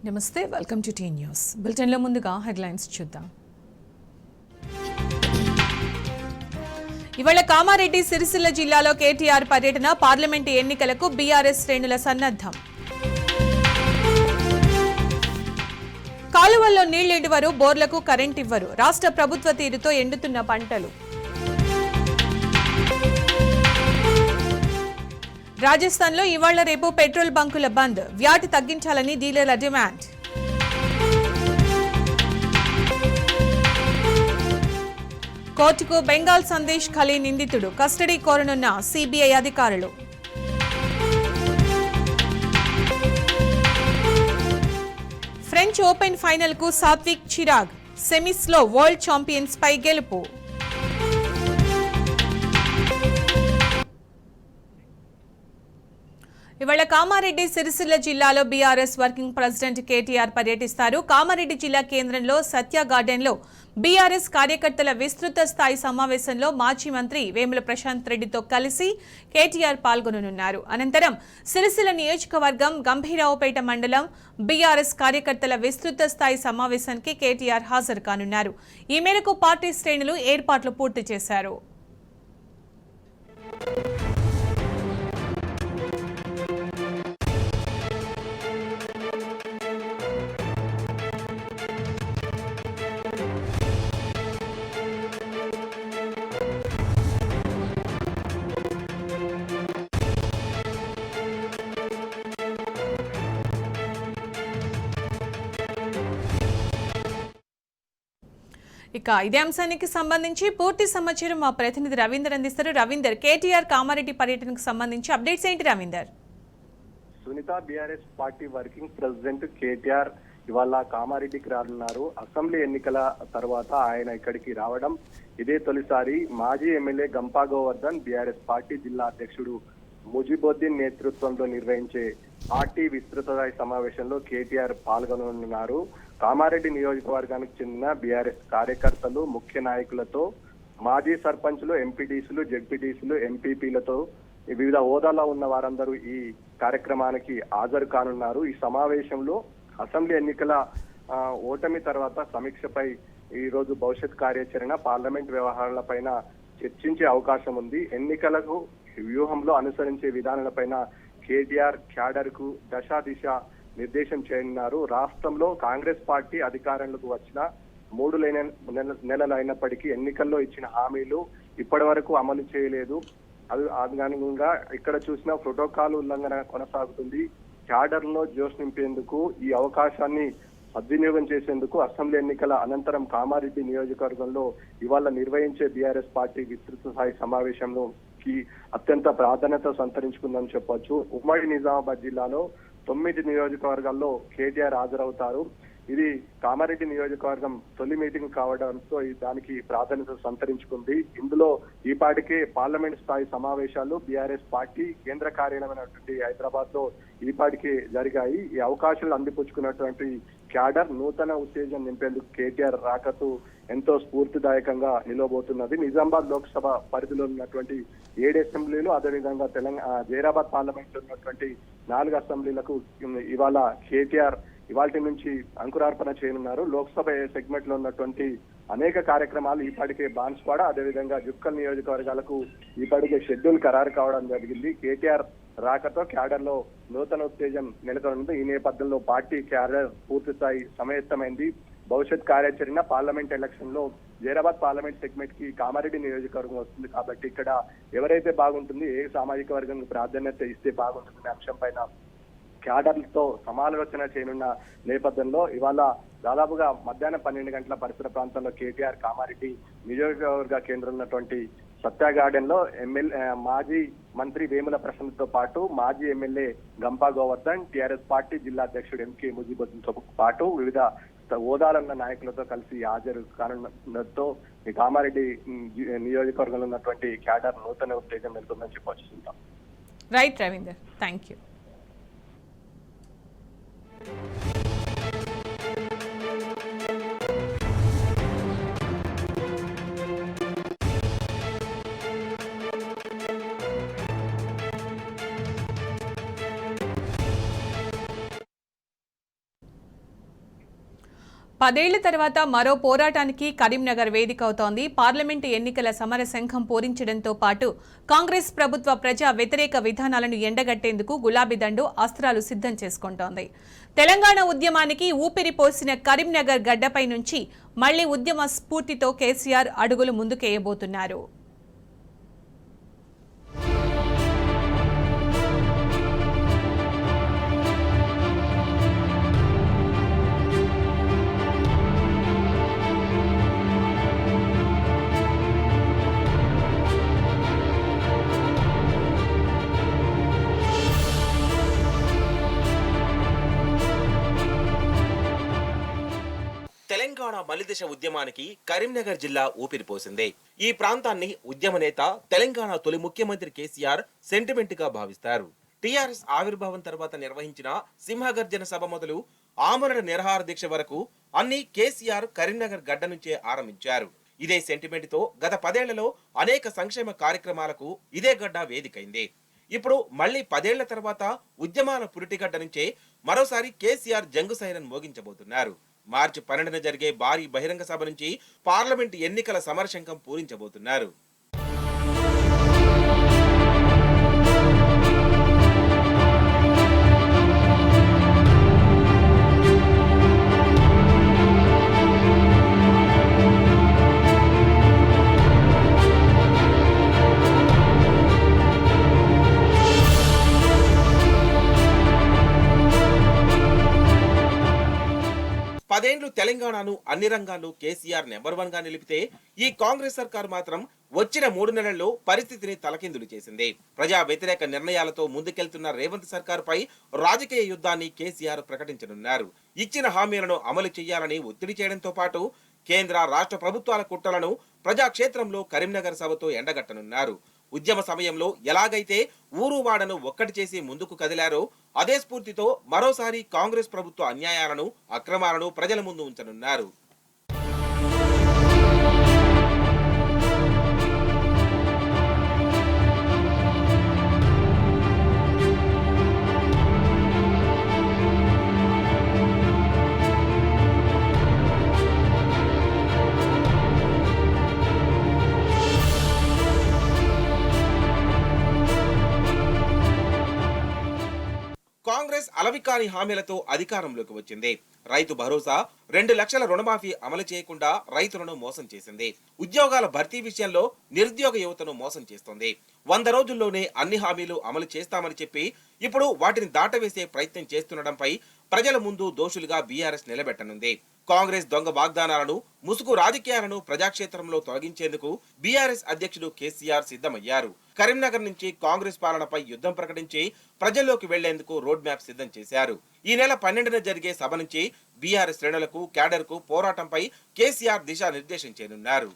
నమస్తే, welcome to tea news. బులెటిన్లో ముందుగా హెడ్లైన్స్ చూద్దాం. ఇవాళ కామారెడ్డి సిరిసిల్ల జిల్లాలో కేటీఆర్ పర్యటన, పార్లమెంటు ఎన్నికలకు బీఆర్ఎస్ శ్రేణుల సన్నద్ధం. కాలువల్లో నీళ్లివ్వరు, బోర్లకు కరెంట్ ఇవ్వరు, రాష్ట్ర ప్రభుత్వ తీరుతో ఎండుతున్న పంటలు. రాజస్థాన్లో ఇవాళ రేపు పెట్రోల్ బంకుల బంద్, వ్యాట్ తగ్గించాలని డీలర్ల డిమాండ్. కోర్టుకు బెంగాల్ సందేశ్ ఖలీ నిందితుడు, కస్టడీ కోరనున్న సిబిఐ అధికారులు. ఫ్రెంచ్ ఓపెన్ ఫైనల్ కు సాత్విక్ చిరాగ్, సెమీస్ లో వరల్డ్ ఛాంపియన్స్ పై గెలుపు. ఇవాళ కామారెడ్డి సిరిసిల్ల జిల్లాలో బీఆర్ఎస్ వర్కింగ్ ప్రెసిడెంట్ కేటీఆర్ పర్యటిస్తారు. కామారెడ్డి జిల్లా కేంద్రంలో సత్య గార్డెన్లో బీఆర్ఎస్ కార్యకర్తల విస్తృత స్థాయి సమావేశంలో మాజీ మంత్రి వేముల ప్రశాంత్ రెడ్డితో కలిసి కేటీఆర్ పాల్గొననున్నారు. అనంతరం సిరిసిల్ల నియోజకవర్గం గంభీరావుపేట మండలం బీఆర్ఎస్ కార్యకర్తల విస్తృత స్థాయి సమావేశానికి కేటీఆర్ హాజరు కానున్నారు. ఈ మేరకు పార్టీ శ్రేణులు ఏర్పాట్లు పూర్తి చేశారు. ఇక ఇదే అంశానికి సంబంధించి పూర్తి సమాచారం మా ప్రతినిధి రవీందర్ అందిస్తారు. రవీందర్, కేటీఆర్ కామారెడ్డి పర్యటనకు సంబంధించి అప్డేట్స్ ఏంటి Ravinder? Sunitha, BRS party working president KTR ఇవాళ కామారెడ్డికి రానున్నారు. అసెంబ్లీ ఎన్నికల తర్వాత ఆయన ఇక్కడికి రావడం ఇదే తొలిసారి. మాజీ MLA Gampa Govardhan, BRS party జిల్లా అధ్యక్షుడు ముజిబుద్దీన్ నేతృత్వంలో నిర్వహించే పార్టీ విస్తృత సమావేశంలో కేటీఆర్ పాల్గొననున్నారు. కామారెడ్డి నియోజకవర్గానికి చెందిన బీఆర్ఎస్ కార్యకర్తలు, ముఖ్య నాయకులతో, మాజీ సర్పంచ్లు, ఎంపీటీసీలు, జెడ్పీటీసీలు, ఎంపీపీలతో వివిధ హోదాలో ఉన్న వారందరూ ఈ కార్యక్రమానికి హాజరు కానున్నారు. ఈ సమావేశంలో అసెంబ్లీ ఎన్నికల ఓటమి తర్వాత సమీక్షపై ఈ రోజు భవిష్యత్ కార్యాచరణ, పార్లమెంట్ వ్యవహారాలపైన చర్చించే అవకాశం ఉంది. ఎన్నికలకు వ్యూహంలో అనుసరించే విధానాలపైన కేటీఆర్ క్యాడర్ కు దశా దిశ నిర్దేశం చేయనున్నారు. రాష్ట్రంలో కాంగ్రెస్ పార్టీ అధికారంలోకి వచ్చిన 3 నెలలు అయినప్పటికీ ఎన్నికల్లో ఇచ్చిన హామీలు ఇప్పటి వరకు అమలు చేయలేదు. అనుగుణంగా ఇక్కడ చూసిన ప్రోటోకాల్ ఉల్లంఘన కొనసాగుతుంది. క్యాడర్ లో జోష్ నింపేందుకు, ఈ అవకాశాన్ని సద్వినియోగం చేసేందుకు అసెంబ్లీ ఎన్నికల అనంతరం కామారెడ్డి నియోజకవర్గంలో ఇవాళ నిర్వహించే బీఆర్ఎస్ పార్టీ విస్తృత స్థాయి సమావేశంలో అత్యంత ప్రాధాన్యత సంతరించుకుందని చెప్పొచ్చు. ఉమ్మడి నిజామాబాద్ జిల్లాలో 9 నియోజకవర్గాల్లో కేటీఆర్ హాజరవుతారు. ఇది కామారెడ్డి నియోజకవర్గం తొలి మీటింగ్ కావడంతో దానికి ప్రాధాన్యత సంతరించుకుంది. ఇందులో ఈ పాటికే పార్లమెంట్ స్థాయి సమావేశాలు బీఆర్ఎస్ పార్టీ కేంద్ర కార్యాలయమైనటువంటి హైదరాబాద్ లో ఈ పాటికే జరిగాయి. ఈ అవకాశాలు అందిపుచ్చుకున్నటువంటి క్యాడర్ నూతన ఉత్తేజం నింపేందుకు కేటీఆర్ రాకతో ఎంతో స్ఫూర్తిదాయకంగా నిలవబోతున్నది. నిజామాబాద్ లోక్సభ పరిధిలో ఉన్నటువంటి 7 అసెంబ్లీలు, అదేవిధంగా జైరాబాద్ పార్లమెంట్ లో ఉన్నటువంటి 4 అసెంబ్లీలకు ఇవాళ కేటీఆర్ ఇవాళ నుంచి అంకురార్పణ చేయనున్నారు. లోక్సభ సెగ్మెంట్ లో ఉన్నటువంటి అనేక కార్యక్రమాలు ఈపాటికే బాన్స్వాడ, అదేవిధంగా జుక్కల్ నియోజకవర్గాలకు ఈపాటికే షెడ్యూల్ ఖరారు కావడం జరిగింది. కేటీఆర్ రాకతో క్యాడర్ లో నూతన ఉత్తేజం నెలకొంది. ఈ నేపథ్యంలో పార్టీ క్యాడర్ పూర్తి స్థాయి సమాయత్తమైంది. భవిష్యత్ కార్యాచరణ, పార్లమెంట్ ఎలక్షన్ లో జైరాబాద్ పార్లమెంట్ సెగ్మెంట్ కి కామారెడ్డి నియోజకవర్గం వస్తుంది కాబట్టి ఇక్కడ ఎవరైతే బాగుంటుంది, ఏ సామాజిక వర్గం ప్రాధాన్యత ఇస్తే బాగుంటుంది అంశం పైన క్యాడర్లతో సమాలోచన చేయనున్న నేపథ్యంలో ఇవాళ దాదాపుగా మధ్యాహ్నం 12 గంటల పరిసర ప్రాంతంలో కేటీఆర్ కామారెడ్డి నియోజకవర్గ కేంద్రం ఉన్నటువంటి సత్య గార్డెన్ లో మాజీ మంత్రి వేముల ప్రశాంత్ తో పాటు మాజీ MLA Gampa Govardhan, TRS party జిల్లా అధ్యక్షుడు ఎంకే ముజిబుద్దీన్ తో పాటు వివిధ హోదాలున్న నాయకులతో కలిసి హాజరు కానున్నతో ఈ కామారెడ్డి నియోజకవర్గంలో ఉన్నటువంటి క్యాడర్ నూతన ఉత్తేజం నెలకొందని చెప్పొచ్చు. Right Ravinder, thank you. 10 ఏళ్ల తర్వాత మరో పోరాటానికి కరీంనగర్ వేదిక అవుతోంది. పార్లమెంటు ఎన్నికల సమర శంఖం పూరించడంతో పాటు కాంగ్రెస్ ప్రభుత్వ ప్రజా వ్యతిరేక విధానాలను ఎండగట్టేందుకు గులాబీ దండు అస్త్రాలు సిద్ధం చేసుకుంటోంది. తెలంగాణ ఉద్యమానికి ఊపిరి పోసిన కరీంనగర్ గడ్డపై నుంచి మళ్లీ ఉద్యమ స్ఫూర్తితో కేసీఆర్ అడుగులు ముందుకేయబోతున్నారు. తెలంగాణ మలిదశ ఉద్యమానికి కరీంనగర్ జిల్లా ఊపిరిపోసింది. ఈ ప్రాంతాన్ని ఉద్యమ నేత, తెలంగాణ తొలి ముఖ్యమంత్రి కేసీఆర్ సెంటిమెంట్ గా భావిస్తారు. టీఆర్ఎస్ ఆవిర్భావం తర్వాత నిర్వహించిన సింహగర్జన సభ మొదలు ఆమరణ నిరాహార దీక్ష వరకు అన్ని కేసీఆర్ కరీంనగర్ గడ్డ నుంచే ఆరంభించారు. ఇదే సెంటిమెంట్ తో గత 10 ఏళ్లలో అనేక సంక్షేమ కార్యక్రమాలకు ఇదే గడ్డ వేదికైంది. ఇప్పుడు మళ్లీ 10 ఏళ్ల తర్వాత ఉద్యమాల పురిటిగడ్డ నుంచే మరోసారి కేసీఆర్ జంగు సైరన్ మోగించబోతున్నారు. మార్చి 12న జరిగే భారీ బహిరంగ సభ నుంచి పార్లమెంటు ఎన్నికల సమరశంఖం పూరించబోతున్నారు. పదేండ్లు తెలంగాణను అన్ని రంగాల్లో కేసీఆర్ నెంబర్ 1 గా నిలిపితే ఈ కాంగ్రెస్ సర్కార్ మాత్రం వచ్చిన 3 నెలల్లో పరిస్థితిని తలకిందులు చేసింది. ప్రజా వ్యతిరేక నిర్ణయాలతో ముందుకెళ్తున్న రేవంత్ సర్కార్ పై రాజకీయ యుద్ధాన్ని కేసీఆర్ ప్రకటించనున్నారు. ఇచ్చిన హామీలను అమలు చేయాలని ఒత్తిడి చేయడంతో పాటు కేంద్ర, రాష్ట్ర ప్రభుత్వాల కుట్రలను ప్రజాక్షేత్రంలో కరీంనగర్ సభతో ఎండగట్టనున్నారు. ఉద్యమ సమయంలో ఎలాగైతే ఊరు వాడను ఒక్కటి చేసి ముందుకు కదిలారో అదే స్ఫూర్తితో మరోసారి కాంగ్రెస్ ప్రభుత్వ అన్యాయాలను, అక్రమాలను ప్రజల ముందు ఉంచనున్నారు. కాంగ్రెస్ అలవికాని హామీలతో అధికారంలోకి వచ్చింది. రైతు భరోసా, 2 లక్షల రుణమాఫీ అమలు చేయకుండా రైతులను మోసం చేసింది. ఉద్యోగాల భర్తీ విషయంలో నిరుద్యోగ యువతను మోసం చేస్తోంది. 100 రోజుల్లోనే అన్ని హామీలు అమలు చేస్తామని చెప్పి ఇప్పుడు వాటిని దాటవేసే ప్రయత్నం చేస్తుండటంపై ప్రజల ముందు దోషులుగా బీఆర్ఎస్ నిలబెట్టనుంది. కాంగ్రెస్ దొంగ వాగ్దానాలను, ముసుగు రాజకీయాలను ప్రజాక్షేత్రంలో తొలగించేందుకు బీఆర్ఎస్ అధ్యక్షుడు కేసీఆర్ సిద్ధమయ్యారు. కరీంనగర్ నుంచి కాంగ్రెస్ పాలనపై యుద్ధం ప్రకటించి ప్రజల్లోకి వెళ్లేందుకు రోడ్ మ్యాప్ సిద్ధం చేశారు. ఈ నెల 12న జరిగే సభ నుంచి బీఆర్ఎస్ శ్రేణులకు, క్యాడర్కు పోరాటంపై కేసీఆర్ దిశానిర్దేశం చేయనున్నారు.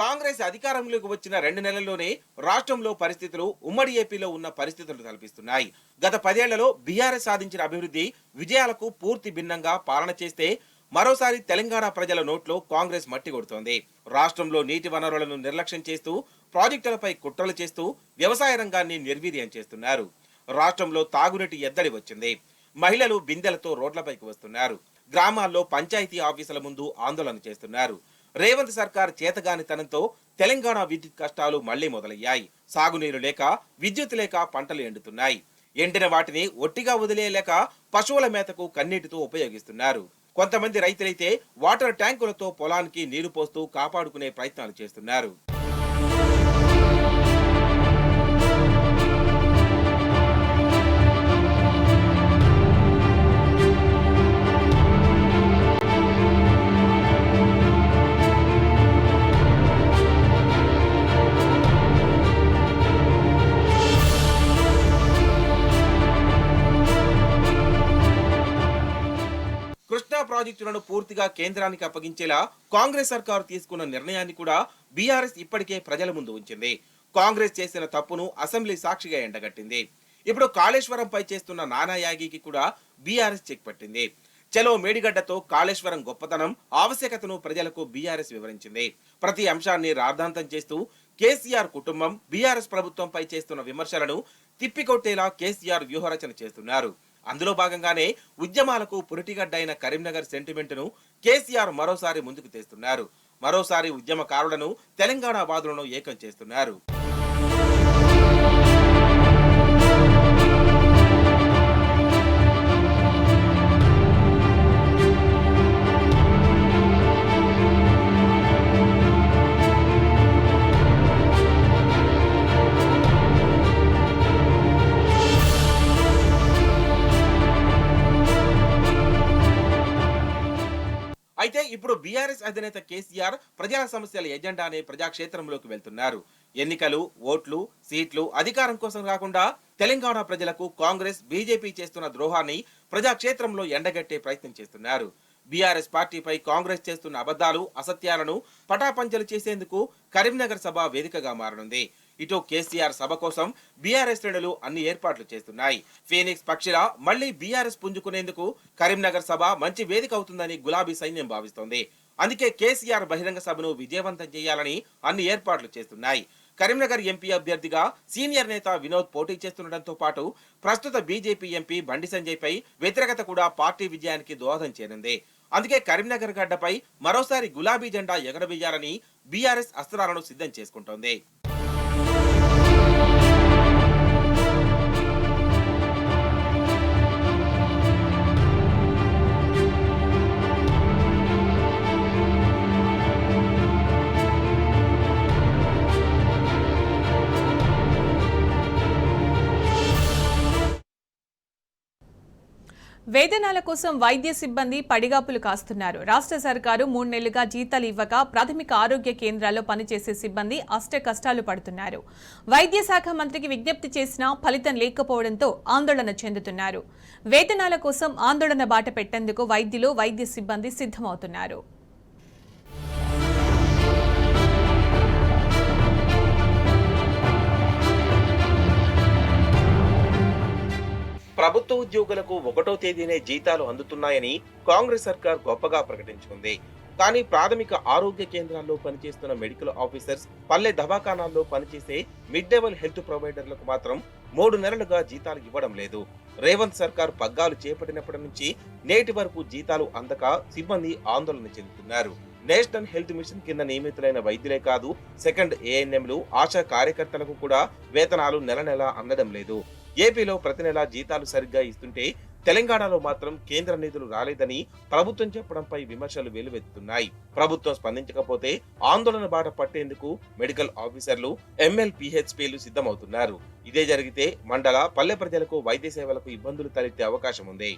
కాంగ్రెస్ అధికారంలోకి వచ్చిన 2 నెలల్లోనే రాష్ట్రంలో పరిస్థితులు ఉమ్మడి ఏపీలో ఉన్న పరిస్థితులు కల్పిస్తున్నాయి. గత 10 ఏళ్లలో బీఆర్ఎస్ సాధించిన అభివృద్ధి విజయాలకు పూర్తి భిన్నంగా పాలన చేస్తే మరోసారి తెలంగాణ ప్రజల నోట్లో కాంగ్రెస్ మట్టి కొడుతోంది. రాష్ట్రంలో నీటి వనరులను నిర్లక్ష్యం చేస్తూ, ప్రాజెక్టులపై కుట్రలు చేస్తూ వ్యవసాయ రంగాన్ని నిర్వీర్యం చేస్తున్నారు. రాష్ట్రంలో తాగునీటి ఎద్దడి వచ్చింది. మహిళలు బిందెలతో రోడ్లపైకి వస్తున్నారు. గ్రామాల్లో పంచాయతీ ఆఫీసుల ముందు ఆందోళన చేస్తున్నారు. రేవంత్ సర్కార్ చేతగానితనంతో తెలంగాణ విద్యుత్ కష్టాలు మళ్లీ మొదలయ్యాయి. సాగునీరు లేక, విద్యుత్ లేక పంటలు ఎండుతున్నాయి. ఎండిన వాటిని ఒట్టిగా వదిలేయలేక పశువుల మేతకు కన్నీటితో ఉపయోగిస్తున్నారు. కొంతమంది రైతులైతే వాటర్ ట్యాంకులతో పొలానికి నీరు పోస్తూ కాపాడుకునే ప్రయత్నాలు చేస్తున్నారు. కృష్ణా ప్రాజెక్టులను పూర్తిగా కేంద్రానికి అప్పగించేలా కాంగ్రెస్ సర్కారు తీసుకున్న నిర్ణయాన్ని కూడా బీఆర్ఎస్ ఇప్పటికే ప్రజల ముందు ఉంచింది. కాంగ్రెస్ చేసిన తప్పును అసెంబ్లీ సాక్షిగా ఎండగట్టింది. ఇప్పుడు కాళేశ్వరంపై చేస్తున్న నానా యాగికి కూడా బీఆర్ఎస్ చెక్ పట్టింది. చలో మేడిగడ్డతో కాళేశ్వరం గొప్పతనం, ఆవశ్యకతను ప్రజలకు బీఆర్ఎస్ వివరించింది. ప్రతి అంశాన్ని రాద్ధాంతం చేస్తూ కేసీఆర్ కుటుంబం, బీఆర్ఎస్ ప్రభుత్వంపై చేస్తున్న విమర్శలను తిప్పికొట్టేలా కేసీఆర్ వ్యూహరచన చేస్తున్నారు. అందులో భాగంగానే ఉద్యమాలకు పురిటిగడ్డ అయిన కరీంనగర్ సెంటిమెంట్ ను కేసీఆర్ మరోసారి ముందుకు తెస్తున్నారు. మరోసారి ఉద్యమకారులను, తెలంగాణ వాదులను ఏకం చేస్తున్నారు. అయితే ఇప్పుడు బీఆర్ఎస్ అధినేత కేసీఆర్ ప్రజా సమస్యల ఎజెండానే ప్రజాక్షేత్రంలోకి వెళ్తున్నారు. ఎన్నికలు, ఓట్లు, సీట్లు, అధికారం కోసం కాకుండా తెలంగాణ ప్రజలకు కాంగ్రెస్, బీజేపీ చేస్తున్న ద్రోహాన్ని ప్రజాక్షేత్రంలో ఎండగట్టే ప్రయత్నం చేస్తున్నారు. బీఆర్ఎస్ పార్టీపై కాంగ్రెస్ చేస్తున్న అబద్ధాలు, అసత్యాలను పటాపంచలు చేసేందుకు కరీంనగర్ సభ వేదికగా మారనుంది. ఇటు కేసీఆర్ సభ కోసం బీఆర్ఎస్ శ్రేణులు అన్ని ఏర్పాట్లు చేస్తున్నాయి. ఫీనిక్స్ పక్షిలా మళ్లీ బీఆర్ఎస్ పుంజుకునేందుకు కరీంనగర్ సభ మంచి వేదిక అవుతుందని గులాబీ సైన్యం భావిస్తోంది. అందుకే కేసీఆర్ బహిరంగ సభను విజయవంతం చేయాలని అన్ని ఏర్పాట్లు చేస్తున్నాయి. కరీంనగర్ ఎంపీ అభ్యర్థిగా సీనియర్ నేత వినోద్ పోటీ చేస్తుండటంతో పాటు ప్రస్తుత బీజేపీ ఎంపీ బండి సంజయ్ పై వ్యతిరేకత కూడా పార్టీ విజయానికి దోహదం చేరింది. అందుకే కరీంనగర్ గడ్డపై మరోసారి గులాబీ జెండా ఎగరవేయాలని బీఆర్ఎస్ అస్త్రాలను సిద్ధం చేసుకుంటోంది. వేతనాల కోసం వైద్య సిబ్బంది పడిగాపులు కాస్తున్నారు. రాష్ట్ర సర్కారు 3 నెలలుగా జీతాలు ఇవ్వక ప్రాథమిక ఆరోగ్య కేంద్రాల్లో పనిచేసే సిబ్బంది అష్ట కష్టాలు పడుతున్నారు. వైద్య శాఖ మంత్రికి విజ్ఞప్తి చేసినా ఫలితం లేకపోవడంతో ఆందోళన చెందుతున్నారు. వేతనాల కోసం ఆందోళన బాట పెట్టేందుకు వైద్యులు, వైద్య సిబ్బంది సిద్ధమవుతున్నారు. ప్రభుత్వ ఉద్యోగులకు 1వ తేదీనే జీతాలు అందుతున్నాయని కాంగ్రెస్ సర్కార్ గొప్పగా ప్రకటించుకుంది. కానీ ప్రాథమిక ఆరోగ్య కేంద్రాల్లో పనిచేస్తున్న మెడికల్ ఆఫీసర్స్, పల్లె దవాఖానాల్లో పనిచేసే మిడ్ లెవెల్ హెల్త్ ప్రొవైడర్లకు మాత్రం 3 నెలలుగా జీతాలు ఇవ్వడం లేదు. రేవంత్ సర్కార్ పగ్గాలు చేపట్టినప్పటి నుంచి నేటి వరకు జీతాలు అందక సిబ్బంది ఆందోళన చెందుతున్నారు. నేషనల్ హెల్త్ మిషన్ కింద నియమితులైన వైద్యులే కాదు, సెకండ్ ఏఎన్ఎంలు, ఆశా కార్యకర్తలకు కూడా వేతనాలు నెల అందడం లేదు. ఏపీలో ప్రతి నెల జీతాలు సరిగ్గా ఇస్తుంటే తెలంగాణలో మాత్రం కేంద్ర నిధులు రాలేదని ప్రభుత్వం చెప్పడంపై విమర్శలు వెల్లువెత్తుతున్నాయి. ప్రభుత్వం స్పందించకపోతే ఆందోళన బాట పట్టేందుకు మెడికల్ ఆఫీసర్లు, ఎంఎల్పీహెచ్పీలు సిద్ధమవుతున్నారు. ఇదే జరిగితే మండల, పల్లె ప్రజలకు వైద్య సేవలకు ఇబ్బందులు తలెత్తే అవకాశం ఉంది.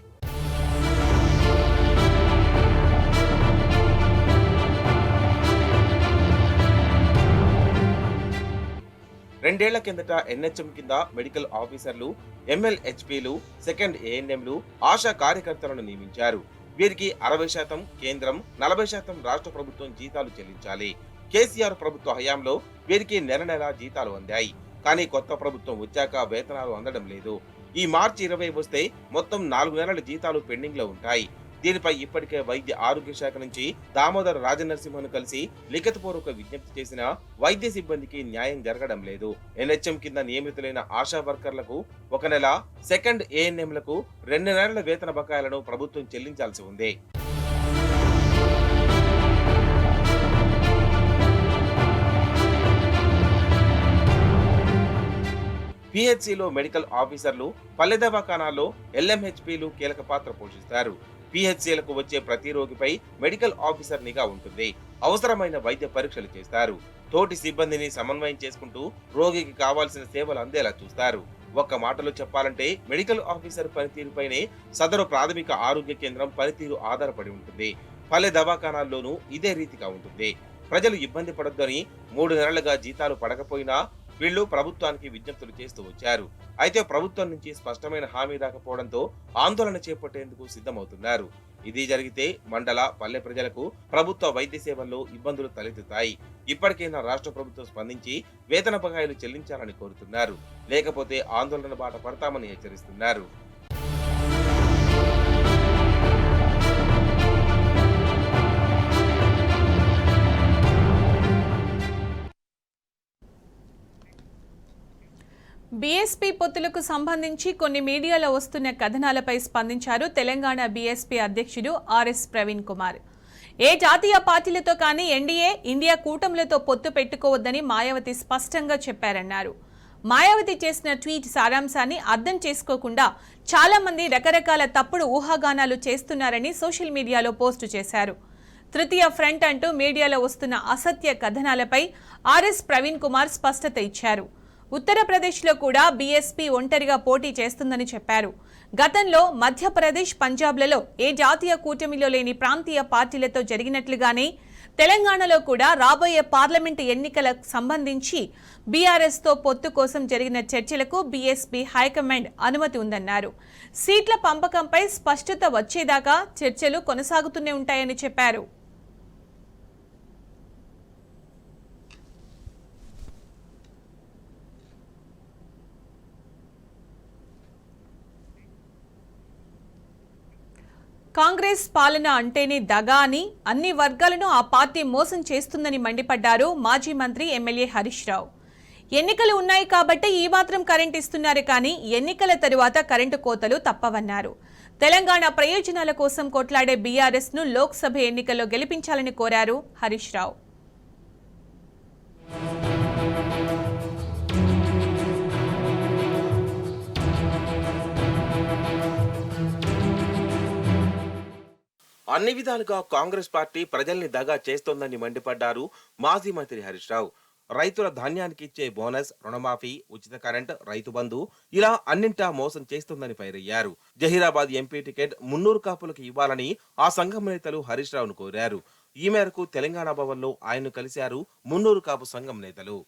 రెండేళ్ల కిందట ఎన్హెచ్ఎం కింద మెడికల్ ఆఫీసర్లు, ఎంఎల్హెచ్పీలు, సెకండ్ ఏఎన్ఎంలు, ఆశా కార్యకర్తలను నియమించారు. వీరికి 60% కేంద్రం, 40% రాష్ట్ర ప్రభుత్వం జీతాలు చెల్లించాలి. కేసీఆర్ ప్రభుత్వ హయాంలో వీరికి నెల జీతాలు అందాయి. కానీ కొత్త ప్రభుత్వం వచ్చాక వేతనాలు అందడం లేదు. ఈ మార్చి 20 వస్తే మొత్తం 4 నెలల జీతాలు పెండింగ్ లో ఉంటాయి. దీనిపై ఇప్పటికే వైద్య ఆరోగ్య శాఖ నుంచి దామోదర్ రాజనరసింహను కలిసి లిఖితపూర్వక విజ్ఞప్తి చేసిన వైద్య సిబ్బందికి న్యాయం జరగడం లేదు. ఎన్హెచ్ఎం కింద నియమితులైన ఆశా వర్కర్లకు 1 నెల, సెకండ్ ఏఎన్ఎంలకు 2 నెలల వేతన బకాయిలను ప్రభుత్వం చెల్లించాల్సి ఉంది. పిహెచ్సిలో మెడికల్ ఆఫీసర్లు, పల్లె దవాఖానాల్లో ఎల్ఎంహెచ్పీలు కీలక పాత్ర పోషిస్తారు. పిహెచ్సిలకు వచ్చే ప్రతి రోగిపై మెడికల్ ఆఫీసర్ నిఘా ఉంటుంది. అవసరమైన వైద్య పరీక్షలు చేస్తారు. తోటి సిబ్బందిని సమన్వయం చేసుకుంటూ రోగికి కావాల్సిన సేవలు అందేలా చూస్తారు. ఒక్క మాటలో చెప్పాలంటే మెడికల్ ఆఫీసర్ పనితీరుపైనే సదరు ప్రాథమిక ఆరోగ్య కేంద్రం పనితీరు ఆధారపడి ఉంటుంది. పల్లె దవాఖానాల్లోనూ ఇదే రీతిగా ఉంటుంది. ప్రజలు ఇబ్బంది పడొద్దని 3 నెలలుగా జీతాలు పడకపోయినా వీళ్లు ప్రభుత్వానికి విజ్ఞప్తులు చేస్తూ వచ్చారు. అయితే ప్రభుత్వం నుంచి స్పష్టమైన హామీ రాకపోవడంతో ఆందోళన చేపట్టేందుకు సిద్ధమవుతున్నారు. ఇది జరిగితే మండల పల్లె ప్రజలకు ప్రభుత్వ వైద్య సేవల్లో ఇబ్బందులు తలెత్తుతాయి. ఇప్పటికైనా రాష్ట్ర ప్రభుత్వం స్పందించి వేతన బకాయిలు చెల్లించాలని కోరుతున్నారు. లేకపోతే ఆందోళన బాట పడతామని హెచ్చరిస్తున్నారు. బీఎస్పీ పొత్తులకు సంబంధించి కొన్ని మీడియాలో వస్తున్న కథనాలపై స్పందించారు తెలంగాణ బీఎస్పీ అధ్యక్షుడు ఆర్ఎస్ ప్రవీణ్ కుమార్. ఏ జాతీయ పార్టీలతో కానీ ఎన్డీఏ, ఇండియా కూటములతో పొత్తు పెట్టుకోవద్దని మాయావతి స్పష్టంగా చెప్పారన్నారు. మాయావతి చేసిన ట్వీట్ సారాంశాన్ని అర్థం చేసుకోకుండా చాలా మంది రకరకాల తప్పుడు ఊహాగానాలు చేస్తున్నారని సోషల్ మీడియాలో పోస్టు చేశారు. తృతీయ ఫ్రంట్ అంటూ మీడియాలో వస్తున్న అసత్య కథనాలపై ఆర్ఎస్ ప్రవీణ్ కుమార్ స్పష్టత ఇచ్చారు. ఉత్తరప్రదేశ్లో కూడా బీఎస్పీ ఒంటరిగా పోటీ చేస్తుందని చెప్పారు. గతంలో మధ్యప్రదేశ్, పంజాబ్లలో ఏ జాతీయ కూటమిలో లేని ప్రాంతీయ పార్టీలతో జరిగినట్లుగానే తెలంగాణలో కూడా రాబోయే పార్లమెంటు ఎన్నికలకు సంబంధించి బీఆర్ఎస్తో పొత్తు కోసం జరిగిన చర్చలకు బీఎస్పీ హైకమాండ్ అనుమతి ఉందన్నారు. సీట్ల పంపకంపై స్పష్టత వచ్చేదాకా చర్చలు కొనసాగుతూనే ఉంటాయని చెప్పారు. కాంగ్రెస్ పాలన అంటేనే దగా అని, అన్ని వర్గాలను ఆ పార్టీ మోసం చేస్తుందని మండిపడ్డారు మాజీ మంత్రి ఎమ్మెల్యే హరీష్ రావు. ఎన్నికలు ఉన్నాయి కాబట్టి ఈ మాత్రం కరెంట్ ఇస్తున్నారు కానీ ఎన్నికల తరువాత కరెంటు కోతలు తప్పవన్నారు. తెలంగాణ ప్రయోజనాల కోసం కొట్లాడే బీఆర్ఎస్ ను లోక్సభ ఎన్నికల్లో గెలిపించాలని కోరారు హరీష్ రావు. అన్ని విధాలుగా కాంగ్రెస్ పార్టీ ప్రజల్ని దగా చేస్తోందని మండిపడ్డారు మాజీ మంత్రి హరీష్ రావు. రైతుల ధాన్యానికి ఇచ్చే బోనస్, రుణమాఫీ, ఉచిత కరెంట్, రైతు బంధు ఇలా అన్నింటా మోసం చేస్తోందని ఫైరయ్యారు. జహీరాబాద్ ఎంపీ టికెట్ మున్నూరు కాపులకు ఇవ్వాలని ఆ సంఘం నేతలు హరీష్ రావును కోరారు. ఈ మేరకు తెలంగాణ భవన్లో ఆయన్ను కలిశారు మున్నూరు కాపు సంఘం నేతలు.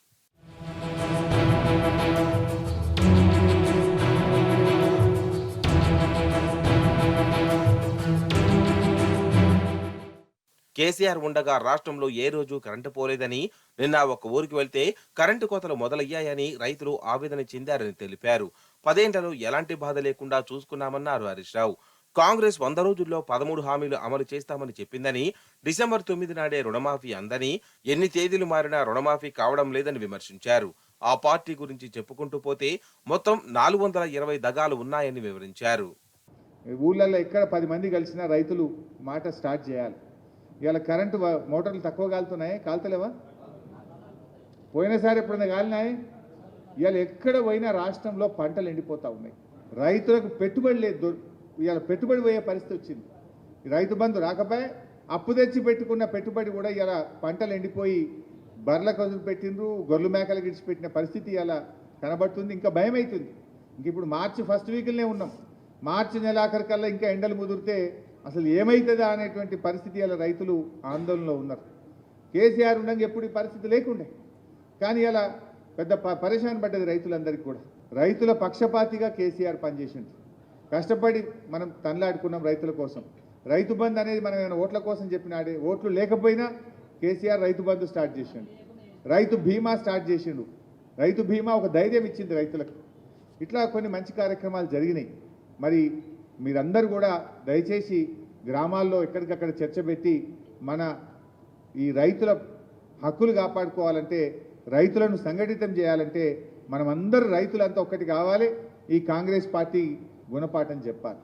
కేసీఆర్ ఉండగా రాష్ట్రంలో ఏ రోజు కరెంటు పోలేదని, నిన్న ఒక ఊరికి వెళ్తే కరెంటు కోతలు మొదలయ్యాయని రైతులు ఆవేదన చెందారని తెలిపారు. 10 ఏళ్లలో ఎలాంటి బాధ లేకుండా చూసుకున్నామన్నారు హరీష్ రావు. కాంగ్రెస్ 100 రోజుల్లో 13 హామీలు అమలు చేస్తామని చెప్పిందని, డిసెంబర్ 9 నాడే రుణమాఫీ అందని, ఎన్ని తేదీలు మారినా రుణమాఫీ కావడం లేదని విమర్శించారు. ఆ పార్టీ గురించి చెప్పుకుంటూ పోతే మొత్తం 420 దగాలు ఉన్నాయని వివరించారు. ఊళ్ళల్లో ఎక్కడ 10 మంది కలిసినా రైతులు మాట స్టార్ట్ చేయాలి. ఇవాళ కరెంటు మోటార్లు తక్కువ కాలుతున్నాయి, కాలుతలేవా? పోయినసారి ఎప్పుడైనా కాలినాయి? ఇవాళ ఎక్కడ పోయినా రాష్ట్రంలో పంటలు ఎండిపోతూ ఉన్నాయి. రైతులకు పెట్టుబడి లేదు. ఇవాళ పెట్టుబడి పోయే పరిస్థితి వచ్చింది. రైతు బంధు రాకపోయే అప్పు తెచ్చి పెట్టుకున్న పెట్టుబడి కూడా ఇవాళ పంటలు ఎండిపోయి బర్లకు వదిలి పెట్టిండ్రు, గొర్రెలు మేకలు గిడిచిపెట్టిన పరిస్థితి ఇవాళ కనబడుతుంది. ఇంకా భయం అవుతుంది. ఇంక ఇప్పుడు మార్చి ఫస్ట్ వీక్లోనే ఉన్నాం. మార్చి నెలాఖరికల్లా ఇంకా ఎండలు ముదిరితే అసలు ఏమవుతుందా అనేటువంటి పరిస్థితి ఇలా రైతులు ఆందోళనలో ఉన్నారు. కేసీఆర్ ఉండగా ఎప్పుడు ఈ పరిస్థితి లేకుండే, కానీ ఇలా పెద్ద పరేషాన్ పడ్డది రైతులందరికీ కూడా. రైతుల పక్షపాతిగా కేసీఆర్ పనిచేసిండు. కష్టపడి మనం తనలాడుకున్నాం రైతుల కోసం. రైతు బంధు అనేది మనం ఏమైనా ఓట్ల కోసం చెప్పినాడే, ఓట్లు లేకపోయినా కేసీఆర్ రైతు బంధు స్టార్ట్ చేసిండు, రైతు బీమా స్టార్ట్ చేసిండు. రైతు బీమా ఒక ధైర్యం ఇచ్చింది రైతులకు. ఇట్లా కొన్ని మంచి కార్యక్రమాలు జరిగినాయి. మరి మీరందరూ కూడా దయచేసి గ్రామాల్లో ఎక్కడికక్కడ చర్చ పెట్టి మన ఈ రైతుల హక్కులు కాపాడుకోవాలంటే, రైతులను సంఘటితం చేయాలంటే మనమందరూ రైతులంతా ఒక్కటి కావాలి. ఈ కాంగ్రెస్ పార్టీ గుణపాఠం చెప్పాలి.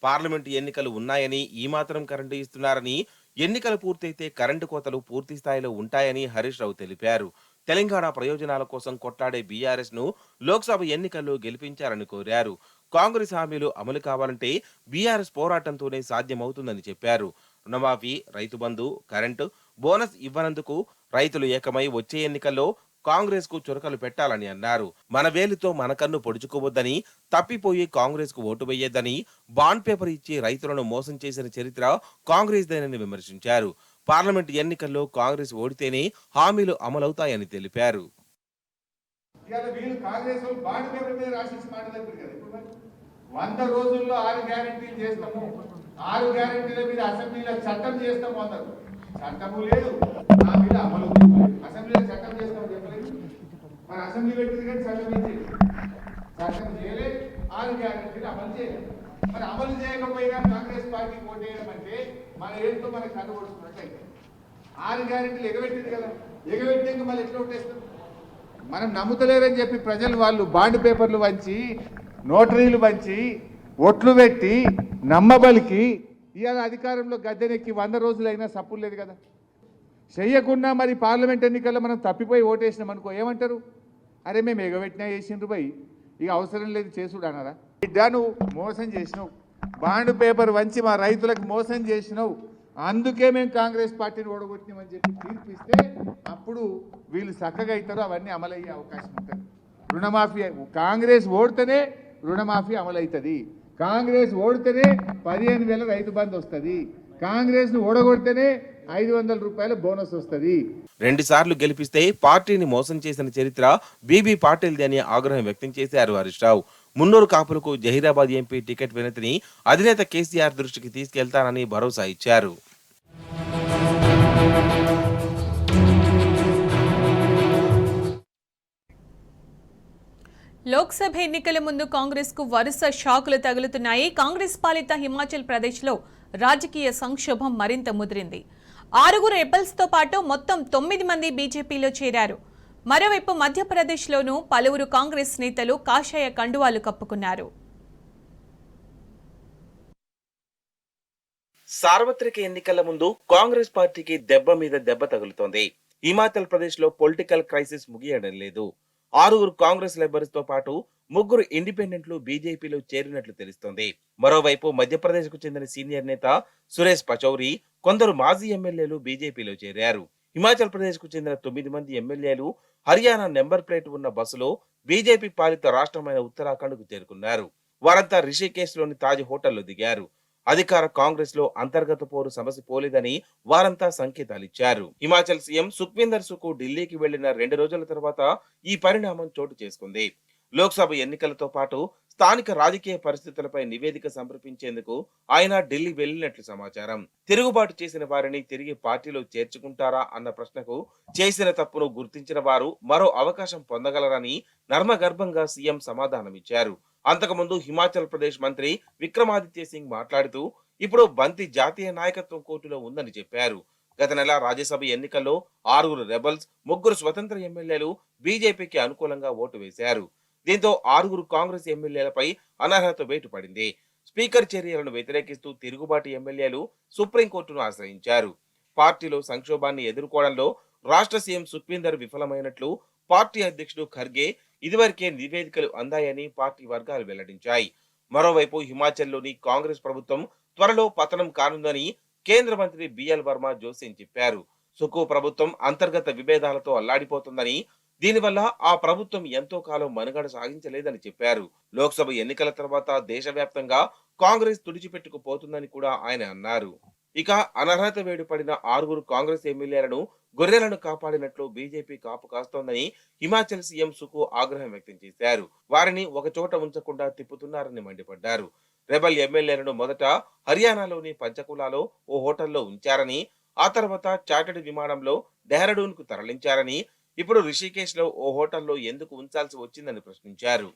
పార్లమెంటు ఎన్నికలు ఉన్నాయని, ఈ మాత్రం కరెంటు ఇస్తున్నారని, ఎన్నికలు పూర్తయితే కరెంటు కోతలు పూర్తి స్థాయిలో ఉంటాయని హరీష్ రావు తెలిపారు. తెలంగాణ ప్రయోజనాల కోసం కొట్లాడే బీఆర్ఎస్ ను లోక్సభ ఎన్నికల్లో గెలిపించారని కోరారు. కాంగ్రెస్ హామీలు అమలు కావాలంటే బీఆర్ఎస్ పోరాటంతోనే సాధ్యమవుతుందని చెప్పారు. రుణమాఫీ, రైతు బంధు, కరెంటు, బోనస్ ఇవ్వనందుకు రైతులు ఏకమై వచ్చే ఎన్నికల్లో కాంగ్రెస్ కు చురకలు పెట్టాలని అన్నారు. మన వేలుతో మన కన్ను పొడుచుకోవద్దని, తప్పిపోయి కాంగ్రెస్ కు ఓటు వేయొద్దని, బాండ్ పేపర్ ఇచ్చి రైతులను మోసం చేసిన చరిత్ర కాంగ్రెస్ దేనని విమర్శించారు. పార్లమెంట్ ఎన్నికల్లో కాంగ్రెస్ ఓడితేనే హామీలు అమలవుతాయని తెలిపారు. 100 రోజుల్లో 6 గ్యారెంటీలు చేస్తాము, 6 గ్యారెంటీల మీద అసెంబ్లీలో చట్టం చేస్తాం అన్నారు. చట్టము లేదు, నా మీద అమలు లేదు. అసెంబ్లీలో చట్టం చేస్తామని చెప్పలేదు. మరి అసెంబ్లీ పెట్టింది కానీ చట్టం ఏం చేయలేదు. చట్టం చేయలేదు, 6 గ్యారెంటీలు అమలు చేయలేదు. మరి అమలు చేయకపోయినా కాంగ్రెస్ పార్టీ ఓటేయడం అంటే మన ఏంటో మనకు కనుగొడుతున్నట్లయితే 6 గ్యారెంటీలు ఎగబెట్టింది కదా, ఎగబెట్టాక మళ్ళీ ఎట్లా ఓటేస్తాం? మనం నమ్ముతలేరని చెప్పి ప్రజలు వాళ్ళు బాండ్ పేపర్లు వంచి, నోటరీలు వంచి, ఒట్లు పెట్టి నమ్మబలికి ఇవాళ అధికారంలో గద్దెనెక్కి 100 రోజులైనా సప్పులు లేదు కదా. చెయ్యకుండా మరి పార్లమెంట్ ఎన్నికల్లో మనం తప్పిపోయి ఓటేసినాం అనుకో, ఏమంటారు? అరే మేము ఎగబెట్టినా వేసిండ్రు పోయి, ఇక అవసరం లేదు చేసుడు అన్నారా? బిడ్డ నువ్వు మోసం చేసినావు, బాండ్ పేపర్ వంచి మా రైతులకు మోసం చేసినావు, అందుకే మేము కాంగ్రెస్ పార్టీని ఓడగొట్టినామని చెప్పి తీర్పిస్తే అప్పుడు వీళ్ళు చక్కగా అవుతారు, అవన్నీ అమలయ్యే అవకాశం ఉంటుంది. రుణమాఫీ కాంగ్రెస్ ఓడితేనే రుణమాఫీ అమలవుతుంది. కాంగ్రెస్ ఓడితేనే 15,000 రైతు బంధు వస్తుంది. కాంగ్రెస్ను ఓడగొడితేనే 500 రూపాయల బోనస్ వస్తుంది. 2 సార్లు గెలిపిస్తే పార్టీని మోసం చేసిన చరిత్ర బీబీ పాటిల్ది అని ఆగ్రహం వ్యక్తం చేశారు హరీష్ రావు. మున్నూరు కాపులకు జహీరాబాద్ ఎంపీ టికెట్ వినతిని అధినేత కేసీఆర్ దృష్టికి తీసుకెళ్తానని భరోసా ఇచ్చారు. లోక్సభ ఎన్నికల ముందు కాంగ్రెస్ కు వరుస షాకులు తగులుతున్నాయి. కాంగ్రెస్ పాలిత హిమాచల్ ప్రదేశ్ లో రాజకీయ సంక్షోభం మరింత ముదిరింది. 6 రెబల్స్ తో పాటు మొత్తం 9 మంది బీజేపీలో చేరారు. మరోవైపు మధ్యప్రదేశ్లోనూ పలువురు కాంగ్రెస్ నేతలు కాషాయ కండువాలు కప్పుకున్నారు. సార్వత్రిక ఎన్నికల ముందు కాంగ్రెస్ పార్టీకి దెబ్బ మీద దెబ్బ తగులుతోంది. హిమాచల్ ప్రదేశ్ లో పొలిటికల్ క్రైసిస్ ముగియడం లేదు. 6 కాంగ్రెస్ లెబర్స్ తో పాటు 3 ఇండిపెండెంట్లు బీజేపీలో చేరినట్లు తెలుస్తోంది. మరోవైపు మధ్యప్రదేశ్ కు చెందిన సీనియర్ నేత సురేష్ పచౌరి, కొందరు మాజీ ఎమ్మెల్యేలు బీజేపీలో చేరారు. హిమాచల్ ప్రదేశ్ కు చెందిన 9 మంది ఎమ్మెల్యేలు హర్యానా నెంబర్ ప్లేట్ ఉన్న బస్సులో బీజేపీ పాలిత రాష్ట్రమైన ఉత్తరాఖండ్ కు చేరుకున్నారు. వారంతా రిషికేశ్ లోని తాజ్ హోటల్లో దిగారు. అధికార కాంగ్రెస్ లో అంతర్గత పోరు సమస్య పోలేదని వారంతా సంకేతాలిచ్చారు. హిమాచల్ సీఎం సుఖ్వీందర్ సుఖ్ ఢిల్లీకి వెళ్లిన 2 రోజుల తర్వాత ఈ పరిణామం చోటు చేసుకుంది. లోక్సభ ఎన్నికలతో పాటు స్థానిక రాజకీయ పరిస్థితులపై నివేదిక సమర్పించేందుకు ఆయన ఢిల్లీ వెళ్లినట్లు సమాచారం. తిరుగుబాటు చేసిన వారిని తిరిగి పార్టీలో చేర్చుకుంటారా అన్న ప్రశ్నకు చేసిన తప్పును గుర్తించిన వారు మరో అవకాశం పొందగలరని నర్మగర్భంగా సీఎం సమాధానమిచ్చారు. అంతకుముందు హిమాచల్ ప్రదేశ్ మంత్రి విక్రమాదిత్య సింగ్ మాట్లాడుతూ ఇప్పుడు బంతి జాతీయ నాయకత్వం కోర్టులో ఉందని చెప్పారు. గత నెల రాజ్యసభ ఎన్నికల్లో 6 రెబల్స్, 3 స్వతంత్ర ఎమ్మెల్యేలు బీజేపీకి అనుకూలంగా ఓటు వేశారు. దీంతో 6 కాంగ్రెస్ ఎమ్మెల్యేలపై అనర్హత వేటు పడింది. స్పీకర్ చర్యలను వ్యతిరేకిస్తూ తిరుగుబాటు ఎమ్మెల్యేలు సుప్రీంకోర్టును ఆశ్రయించారు. పార్టీలో సంక్షోభాన్ని ఎదుర్కోవడంలో రాష్ట్ర సీఎం సుఖ్వీందర్ విఫలమైనట్లు పార్టీ అధ్యక్షుడు ఖర్గే ఇదివరకే నివేదికలు అందాయని పార్టీ వర్గాలు వెల్లడించాయి. మరోవైపు హిమాచల్లోని కాంగ్రెస్ ప్రభుత్వం త్వరలో పతనం కానుందని కేంద్ర మంత్రి బిఎల్ వర్మ జోస్యం చెప్పారు. సుఖు ప్రభుత్వం అంతర్గత విభేదాలతో అల్లాడిపోతుందని, దీనివల్ల ఆ ప్రభుత్వం ఎంతో కాలం మనుగడ సాగించలేదని చెప్పారు. లోక్సభ ఎన్నికల తర్వాత దేశవ్యాప్తంగా కాంగ్రెస్ తుడిచిపెట్టుకుపోతుందని కూడా ఆయన అన్నారు. ఇక అనర్హత వేడు పడిన 6 కాంగ్రెస్ ఎమ్మెల్యేలను గొర్రెలను కాపాడినట్లు బీజేపీ కాపు కాస్తోందని హిమాచల్ సీఎం సుఖు ఆగ్రహం వ్యక్తం చేశారు. వారిని ఒక చోట ఉంచకుండా తిప్పుతున్నారని మండిపడ్డారు. రెబల్ ఎమ్మెల్యేలను మొదట హర్యానాలోని పంచకులాలో ఓ హోటల్లో ఉంచారని, ఆ తర్వాత చార్టెడ్ విమానంలో డెహ్రాడూన్ కు తరలించారని, ఇప్పుడు రిషికేశ్ లో ఓ హోటల్లో ఎందుకు ఉంచాల్సి వచ్చిందని ప్రశ్నించారు.